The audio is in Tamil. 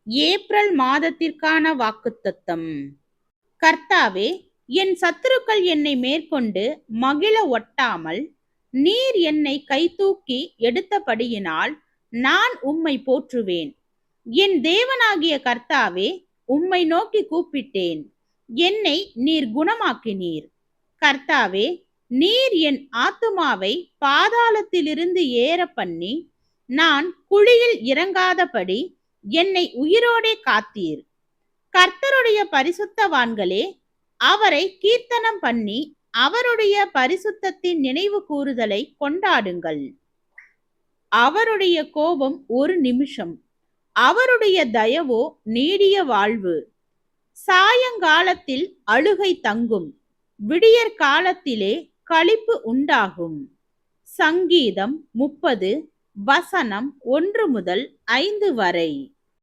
ஏப்ரல் மாதத்திற்கான வாக்குத்தத்தம். கர்த்தாவே, என் சத்துருக்கள் என்னை மேற்கொண்டு மகிழ ஒட்டாமல் நீர் என்னை கைதூக்கி எடுத்தபடியினால் நான் உம்மை போற்றுவேன். என் தேவனாகிய கர்த்தாவே, உம்மை நோக்கி கூப்பிட்டேன், என்னை நீர் குணமாக்கினீர். கர்த்தாவே, நீர் என் ஆத்துமாவை பாதாளத்திலிருந்து ஏற பண்ணி நான் குழியில் இறங்காதபடி என்னை உயிரோடே காத்தீர். கர்த்தருடைய பரிசுத்தவான்களே, அவரை கீர்த்தனம் பண்ணி அவருடைய பரிசுத்தத்தின் நினைவு கூறுதலை கொண்டாடுங்கள். அவருடைய கோபம் ஒரு நிமிஷம், அவருடைய தயவோ நீடிய வாழ்வு. சாயங்காலத்தில் அழுகை தங்கும், விடியற் காலத்திலே களிப்பு உண்டாகும். சங்கீதம் 30 வசனம் 1 முதல் 5 வரை.